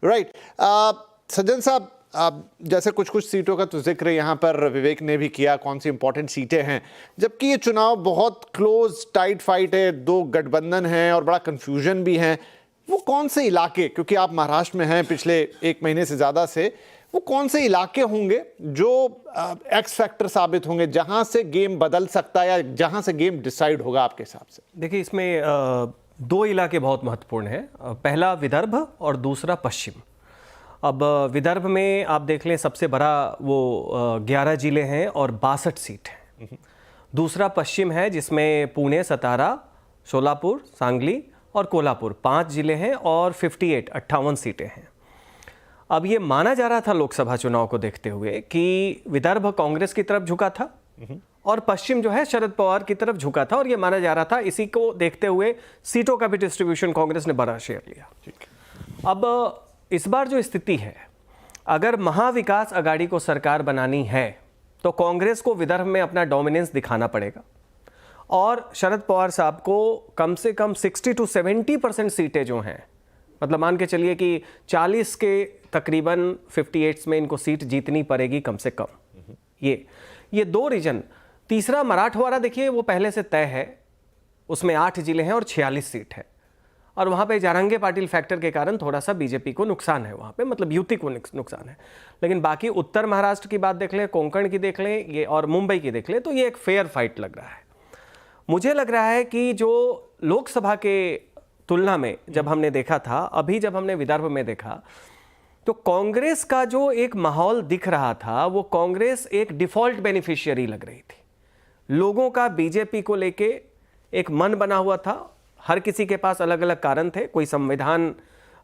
Right. सज्जन साहब, जैसे कुछ कुछ सीटों का तो जिक्र यहाँ पर विवेक ने भी किया, कौन सी इंपॉर्टेंट सीटें हैं, जबकि ये चुनाव बहुत क्लोज टाइट फाइट है, दो गठबंधन है और बड़ा कंफ्यूजन भी है। वो कौन से इलाके, क्योंकि आप महाराष्ट्र में हैं पिछले एक महीने से ज़्यादा से, वो कौन से इलाके होंगे जो एक्स फैक्टर साबित होंगे, जहां से गेम बदल सकता है या जहां से गेम डिसाइड होगा आपके हिसाब से? देखिए, इसमें दो इलाके बहुत महत्वपूर्ण हैं। पहला विदर्भ और दूसरा पश्चिम। अब विदर्भ में आप देख लें, सबसे बड़ा वो 11 जिले हैं और 62 सीट हैं। दूसरा पश्चिम है जिसमें पुणे, सतारा, सोलापुर, सांगली और कोल्हापुर 5 जिले हैं और 58 सीटें हैं। अब ये माना जा रहा था लोकसभा चुनाव को देखते हुए कि विदर्भ कांग्रेस की तरफ झुका था और पश्चिम जो है शरद पवार की तरफ झुका था, और ये माना जा रहा था, इसी को देखते हुए सीटों का भी डिस्ट्रीब्यूशन कांग्रेस ने बड़ा शेयर लिया। अब इस बार जो स्थिति है, अगर महाविकास अघाड़ी को सरकार बनानी है तो कांग्रेस को विदर्भ में अपना डोमिनेंस दिखाना पड़ेगा और शरद पवार साहब को कम से कम 60 to 70% सीटें जो हैं, मतलब मान के चलिए कि 40 के तकरीबन 58 में इनको सीट जीतनी पड़ेगी कम से कम। ये दो रीजन। तीसरा मराठवाड़ा, देखिए वो पहले से तय है, उसमें 8 जिले हैं और 46 सीट है, और वहाँ पे जारंगे पाटिल फैक्टर के कारण थोड़ा सा बीजेपी को नुकसान है वहाँ पे, मतलब यूती को नुकसान है। लेकिन बाकी उत्तर महाराष्ट्र की बात देख लें, कोंकण की देख लें, ये और मुंबई की देख लें, तो ये एक फेयर फाइट लग रहा है। मुझे लग रहा है कि जो लोकसभा के तुलना में जब हमने देखा था, अभी जब हमने विदर्भ में देखा, तो कांग्रेस का जो एक माहौल दिख रहा था, वो कांग्रेस एक डिफॉल्ट बेनिफिशियरी लग रही थी। लोगों का बीजेपी को लेके एक मन बना हुआ था, हर किसी के पास अलग अलग कारण थे। कोई संविधान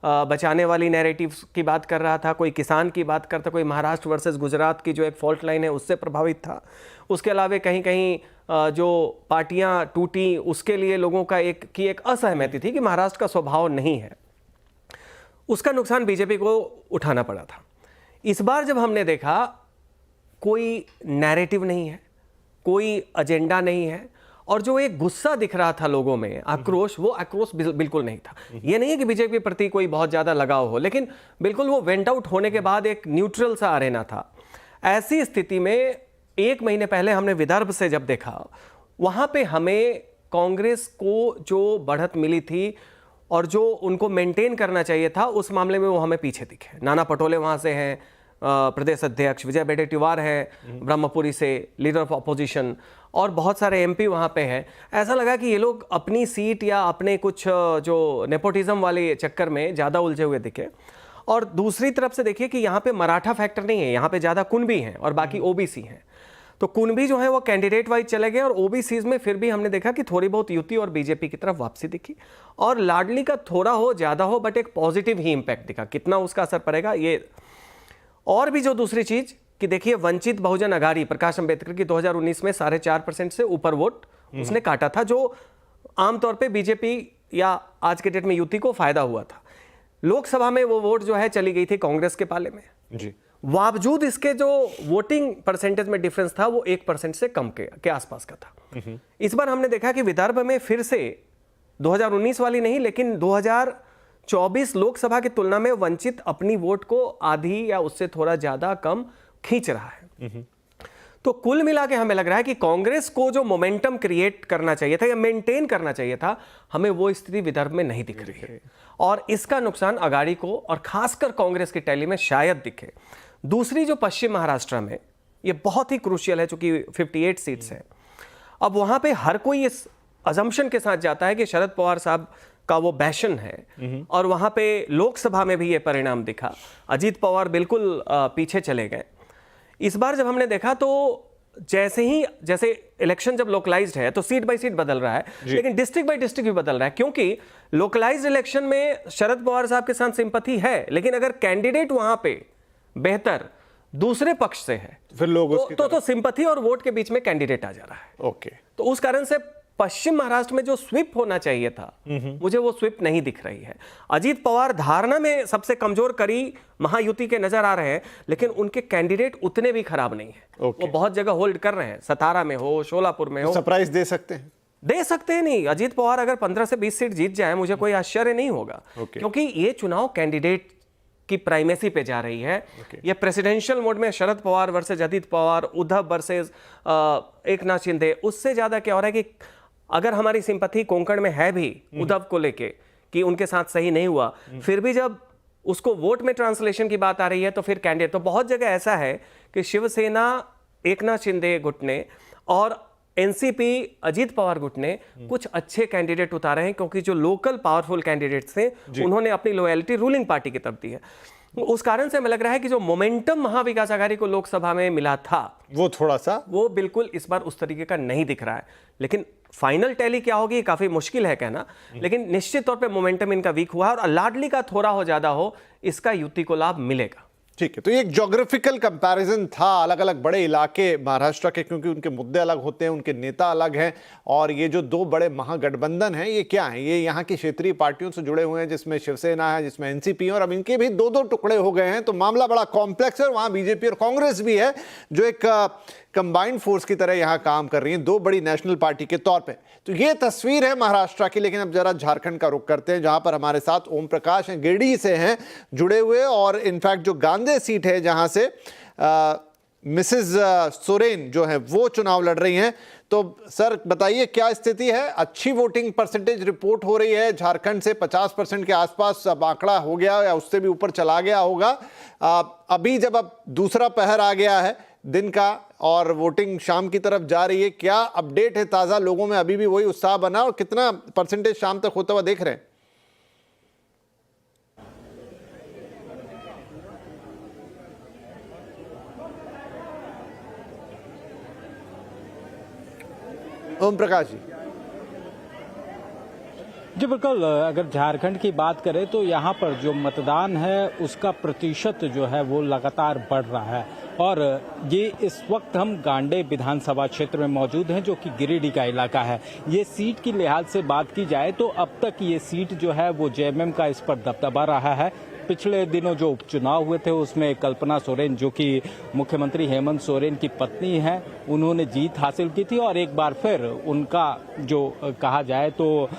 बचाने वाली नैरेटिव की बात कर रहा था, कोई किसान की बात करता, कोई महाराष्ट्र वर्सेस गुजरात की जो एक फॉल्ट लाइन है उससे प्रभावित था। उसके अलावा कहीं कहीं जो पार्टियां टूटी, उसके लिए लोगों का एक असहमति थी कि महाराष्ट्र का स्वभाव नहीं है, उसका नुकसान बीजेपी को उठाना पड़ा था। इस बार जब हमने देखा, कोई नैरेटिव नहीं है, कोई एजेंडा नहीं है, और जो एक गुस्सा दिख रहा था लोगों में, आक्रोश, वो आक्रोश बिल्कुल नहीं था। ये नहीं है कि बीजेपी के प्रति कोई बहुत ज़्यादा लगाव हो, लेकिन बिल्कुल वो वेंट आउट होने के बाद एक न्यूट्रल सा अरेना था। ऐसी स्थिति में एक महीने पहले हमने विदर्भ से जब देखा, वहाँ पे हमें कांग्रेस को जो बढ़त मिली थी और जो उनको मेंटेन करना चाहिए था, उस मामले में वो हमें पीछे दिखे। नाना पटोले वहाँ से हैं, प्रदेश अध्यक्ष विजय वडेट्टीवार हैं ब्रह्मपुरी से, लीडर ऑफ अपोजिशन, और बहुत सारे एमपी वहाँ पे हैं। ऐसा लगा कि ये लोग अपनी सीट या अपने कुछ जो नेपोटिज्म वाले चक्कर में ज़्यादा उलझे हुए दिखे। और दूसरी तरफ से देखिए कि यहाँ पे मराठा फैक्टर नहीं है, यहाँ पे ज़्यादा कुनबी हैं और बाकी ओबीसी हैं। तो कुनबी जो है वो कैंडिडेट वाइज चले गए, और ओबीसीज में फिर भी हमने देखा कि थोड़ी बहुत युति और बीजेपी की तरफ वापसी दिखी। और लाडली का थोड़ा हो ज़्यादा हो, बट एक पॉजिटिव ही इम्पैक्ट दिखा। कितना उसका असर पड़ेगा ये, और भी जो दूसरी चीज कि देखिए, वंचित बहुजन अघाड़ी प्रकाश अंबेडकर की 2019 में 4.5% से ऊपर वोट उसने काटा था, जो आमतौर पे बीजेपी या आज के डेट में युति को फायदा हुआ था। लोकसभा में वो वोट जो है चली गई थी कांग्रेस के पाले में जी। बावजूद इसके जो वोटिंग परसेंटेज में डिफरेंस था, वो 1% से कम के आसपास का था। इस बार हमने देखा कि विदर्भ में फिर से 2019 वाली नहीं, लेकिन 2024 लोकसभा की तुलना में वंचित अपनी वोट को आधी या उससे थोड़ा ज्यादा कम खींच रहा है। तो कुल मिला के हमें लग रहा है कि कांग्रेस को जो मोमेंटम क्रिएट करना चाहिए था या मेंटेन करना चाहिए था, हमें वो स्थिति विदर्भ में नहीं दिख रही है, और इसका नुकसान अघाड़ी को और खासकर कांग्रेस की टैली में शायद दिखे। दूसरी जो पश्चिम महाराष्ट्र में, ये बहुत ही क्रूशियल है, चूंकि 58 सीट्स हैं। अब वहां पे हर कोई इस अजम्पशन के साथ जाता है कि शरद पवार साहब का वो बैशन है, और वहां पे लोकसभा में भी ये परिणाम दिखा। अजीत पवार बिल्कुल पीछे चले गए। इस बार जब हमने देखा तो जैसे इलेक्शन जब लोकलाइज्ड है तो सीट बाय सीट बदल रहा है, लेकिन डिस्ट्रिक्ट बाय डिस्ट्रिक्ट भी बदल रहा है, क्योंकि लोकलाइज्ड इलेक्शन में शरद पवार साहब के साथ सिंपैथी है, लेकिन अगर कैंडिडेट वहां पे बेहतर दूसरे पक्ष से है, फिर लोग तो सिंपैथी और वोट के बीच में कैंडिडेट आ जा रहा है। ओके, तो उस कारण से पश्चिम महाराष्ट्र में जो स्विप होना चाहिए था, मुझे वो स्विप नहीं दिख रही है। अजीत पवार धारणा में सबसे कमजोर करी महायुति के नजर आ रहे हैं, लेकिन उनके कैंडिडेट उतने भी खराब नहीं है। वो बहुत जगह होल्ड कर रहे हैं, सतारा में हो, शोलापुर में हो। सरप्राइज दे सकते हैं नहीं। अजीत पवार अगर 15 से 20 सीट जीत जाए, मुझे कोई आश्चर्य नहीं होगा, क्योंकि ये चुनाव कैंडिडेट की प्राइमेसी पे जा रही है। ये प्रेसिडेंशियल मोड में शरद पवार वर्सेस अजित पवार, उद्धव वर्सेस एकनाथ शिंदे, उससे ज्यादा क्या हो रहा है कि अगर हमारी सिंपैथी कोंकण में है भी उद्धव को लेके कि उनके साथ सही नहीं हुआ, फिर भी जब उसको वोट में ट्रांसलेशन की बात आ रही है तो फिर कैंडिडेट, तो बहुत जगह ऐसा है कि शिवसेना एकनाथ शिंदे गुट ने और एनसीपी अजीत पवार गुट ने कुछ अच्छे कैंडिडेट उतारे हैं, क्योंकि जो लोकल पावरफुल कैंडिडेट्स थे उन्होंने अपनी लॉयल्टी रूलिंग पार्टी की तरफ दी है। उस कारण से हमें लग रहा है कि जो मोमेंटम महाविकास आघाड़ी को लोकसभा में मिला था वो थोड़ा सा, वो बिल्कुल इस बार उस तरीके का नहीं दिख रहा है। लेकिन फाइनल टैली क्या होगी काफी मुश्किल है कहना, लेकिन निश्चित तौर पे मोमेंटम इनका वीक हुआ है और लाडली का थोड़ा हो ज्यादा हो, इसका युति को लाभ मिलेगा। ठीक है, तो ये एक ज्योग्राफिकल कंपैरिजन था, अलग अलग बड़े इलाके महाराष्ट्र के, क्योंकि उनके मुद्दे अलग होते हैं, उनके नेता अलग हैं, और ये जो दो बड़े महागठबंधन हैं ये क्या है, ये यहाँ की क्षेत्रीय पार्टियों से जुड़े हुए हैं, जिसमें शिवसेना है, जिसमें एनसीपी है, और अब इनके भी दो दो टुकड़े हो गए हैं, तो मामला बड़ा कॉम्प्लेक्स है। और वहाँ बीजेपी और कांग्रेस भी है जो एक कंबाइंड फोर्स की तरह यहाँ काम कर रही हैं, दो बड़ी नेशनल पार्टी के तौर पे। तो ये तस्वीर है महाराष्ट्र की। लेकिन अब जरा झारखंड का रुख करते हैं, जहां पर हमारे साथ ओम प्रकाश हैं, गिरिडीह से हैं जुड़े हुए, और इनफैक्ट जो गांधे सीट है जहां से मिसेस सोरेन जो है वो चुनाव लड़ रही हैं। तो सर बताइए क्या स्थिति है? अच्छी वोटिंग परसेंटेज रिपोर्ट हो रही है झारखंड से, 50% के आसपास अब आंकड़ा हो गया या उससे भी ऊपर चला गया होगा। अभी जब अब दूसरा पहर आ गया है दिन का और वोटिंग शाम की तरफ जा रही है, क्या अपडेट है ताजा? लोगों में अभी भी वही उत्साह बना, और कितना परसेंटेज शाम तक होता हुआ देख रहे हैं? ओम प्रकाश जी। जी बिल्कुल, अगर झारखंड की बात करें तो यहाँ पर जो मतदान है उसका प्रतिशत जो है वो लगातार बढ़ रहा है, और ये इस वक्त हम गांडे विधानसभा क्षेत्र में मौजूद हैं, जो कि गिरिडीह का इलाका है। ये सीट की लिहाज से बात की जाए तो अब तक ये सीट जो है वो जेएमएम का इस पर दबदबा रहा है। पिछले दिनों जो उपचुनाव हुए थे उसमें कल्पना सोरेन, जो कि मुख्यमंत्री हेमंत सोरेन की पत्नी है, उन्होंने जीत हासिल की थी, और एक बार फिर उनका जो कहा जाए तो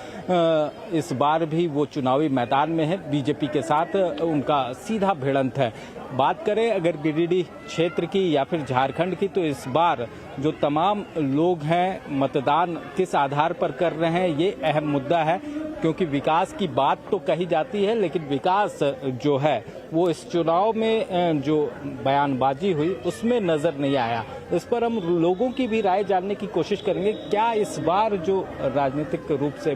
इस बार भी वो चुनावी मैदान में है। बीजेपी के साथ उनका सीधा भिड़ंत है। बात करें अगर गिरिडीह क्षेत्र की या फिर झारखंड की, तो इस बार जो तमाम लोग हैं मतदान किस आधार पर कर रहे हैं ये अहम मुद्दा है, क्योंकि विकास की बात तो कही जाती है, लेकिन विकास जो है वो इस चुनाव में जो बयानबाजी हुई उसमें नजर नहीं आया। इस पर हम लोगों की भी राय जानने की कोशिश करेंगे। क्या इस बार जो राजनीतिक रूप से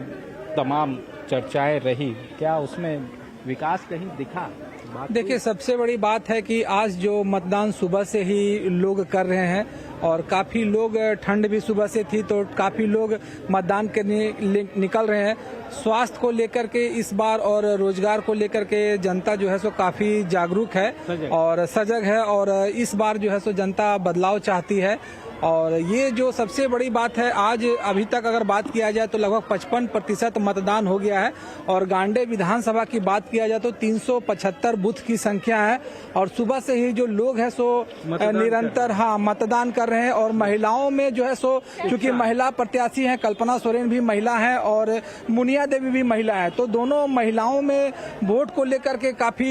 तमाम चर्चाएं रही, क्या उसमें विकास कहीं दिखा? देखिए, सबसे बड़ी बात है कि आज जो मतदान सुबह से ही लोग कर रहे हैं, और काफी लोग, ठंड भी सुबह से थी तो काफी लोग मतदान करने निकल रहे हैं। स्वास्थ्य को लेकर के इस बार और रोजगार को लेकर के जनता जो है सो काफी जागरूक है और सजग है, और इस बार जो है सो जनता बदलाव चाहती है। और ये जो सबसे बड़ी बात है, आज अभी तक अगर बात किया जाए तो लगभग 55% मतदान हो गया है, और गांडे विधानसभा की बात किया जाए तो 375 बूथ की संख्या है, और सुबह से ही जो लोग हैं सो निरंतर मतदान कर रहे हैं। और महिलाओं में जो है सो, चूंकि महिला प्रत्याशी हैं, कल्पना सोरेन भी महिला हैं और मुनिया देवी भी महिला है, तो दोनों महिलाओं में वोट को लेकर के काफी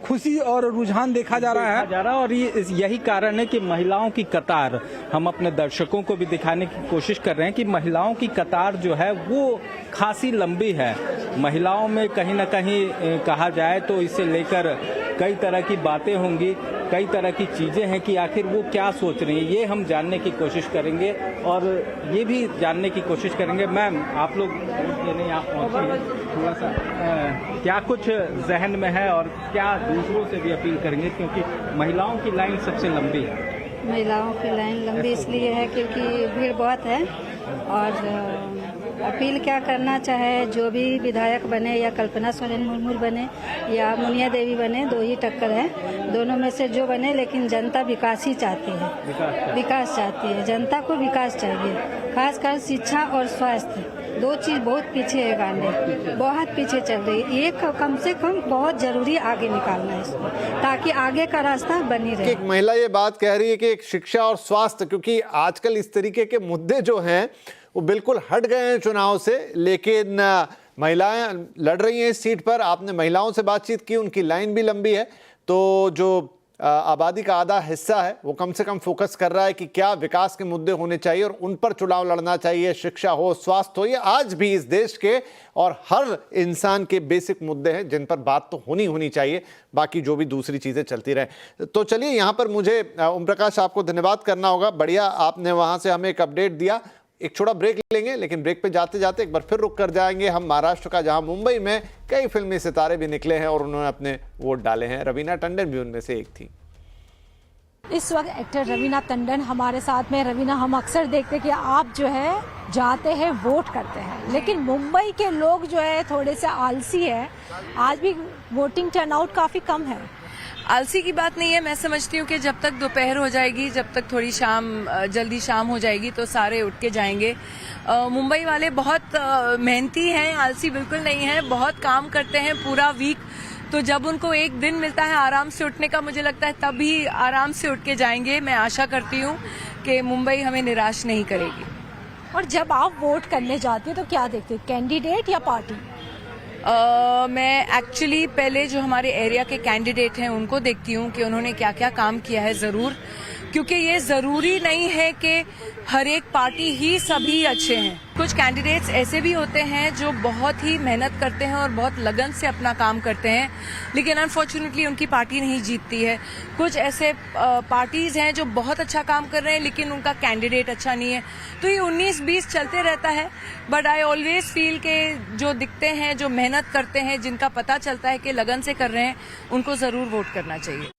खुशी और रुझान देखा जा रहा है। और यही कारण है कि महिलाओं की कतार, हम अपने दर्शकों को भी दिखाने की कोशिश कर रहे हैं कि महिलाओं की कतार जो है वो खासी लंबी है। महिलाओं में कहीं ना कहीं कहा जाए तो इसे लेकर कई तरह की बातें होंगी, कई तरह की चीजें हैं कि आखिर वो क्या सोच रही हैं, ये हम जानने की कोशिश करेंगे, और ये भी जानने की कोशिश करेंगे। मैम, आप लोग यहाँ पहुँचे हैं, थोड़ा सा क्या कुछ जहन में है और क्या दूसरों से भी अपील करेंगे, क्योंकि महिलाओं की लाइन सबसे लंबी है? महिलाओं की लाइन लंबी इसलिए है क्योंकि भीड़ बहुत है, और अपील क्या करना चाहे, जो भी विधायक बने, या कल्पना सोरेन मुर्मू बने या मुनिया देवी बने, दो ही टक्कर है, दोनों में से जो बने, लेकिन जनता विकास ही चाहती है, विकास चाहती है, जनता को विकास चाहिए, खासकर शिक्षा और स्वास्थ्य, दो चीज बहुत पीछे है गांडे, बहुत पीछे चल रही है। एक कम से कम बहुत जरूरी आगे निकालना है इसको, ताकि आगे का रास्ता बनी रहे। एक महिला ये बात कह रही है कि एक शिक्षा और स्वास्थ्य, क्योंकि आजकल इस तरीके के मुद्दे जो हैं वो बिल्कुल हट गए हैं चुनाव से, लेकिन महिलाएं लड़ रही हैं इस सीट पर। आपने महिलाओं से बातचीत की, उनकी लाइन भी लंबी है। तो जो आबादी का आधा हिस्सा है वो कम से कम फोकस कर रहा है कि क्या विकास के मुद्दे होने चाहिए और उन पर चुनाव लड़ना चाहिए। शिक्षा हो, स्वास्थ्य हो, ये आज भी इस देश के और हर इंसान के बेसिक मुद्दे हैं जिन पर बात तो होनी चाहिए, बाकी जो भी दूसरी चीज़ें चलती रहे। तो चलिए, यहाँ पर मुझे ओम प्रकाश आपको धन्यवाद करना होगा। बढ़िया, आपने वहाँ से हमें एक अपडेट दिया। एक छोटा ब्रेक लेंगे, लेकिन ब्रेक पे जाते जाते एक बार फिर रुक कर जाएंगे हम महाराष्ट्र का, जहां मुंबई में कई फिल्मी सितारे भी निकले हैं और उन्होंने अपने वोट डाले हैं। रवीना टंडन भी उनमें से एक थी। इस वक्त एक्टर रवीना टंडन हमारे साथ में। रवीना, हम अक्सर देखते हैं कि आप जो है जाते हैं, वोट करते हैं, लेकिन मुंबई के लोग जो है थोड़े से आलसी है। आज भी वोटिंग टर्नआउट काफी कम है। आलसी की बात नहीं है। मैं समझती हूँ कि जब तक दोपहर हो जाएगी, जब तक थोड़ी जल्दी शाम हो जाएगी तो सारे उठ के जाएंगे। मुंबई वाले बहुत मेहनती हैं, आलसी बिल्कुल नहीं है, बहुत काम करते हैं पूरा वीक। तो जब उनको एक दिन मिलता है आराम से उठने का, मुझे लगता है तभी आराम से उठ के जाएंगे। मैं आशा करती हूँ कि मुंबई हमें निराश नहीं करेगी। और जब आप वोट करने जाते हैं तो क्या देखते हैं, कैंडिडेट या पार्टी? मैं एक्चुअली पहले जो हमारे एरिया के कैंडिडेट हैं उनको देखती हूँ कि उन्होंने क्या क्या काम किया है, ज़रूर, क्योंकि ये ज़रूरी नहीं है कि हर एक पार्टी ही सभी अच्छे हैं। कुछ कैंडिडेट्स ऐसे भी होते हैं जो बहुत ही मेहनत करते हैं और बहुत लगन से अपना काम करते हैं, लेकिन अनफॉर्चुनेटली उनकी पार्टी नहीं जीतती है। कुछ ऐसे पार्टीज हैं जो बहुत अच्छा काम कर रहे हैं लेकिन उनका कैंडिडेट अच्छा नहीं है। तो ये 19-20 चलते रहता है। बट आई ऑलवेज फील के जो दिखते हैं, जो मेहनत करते हैं, जिनका पता चलता है कि लगन से कर रहे हैं, उनको ज़रूर वोट करना चाहिए।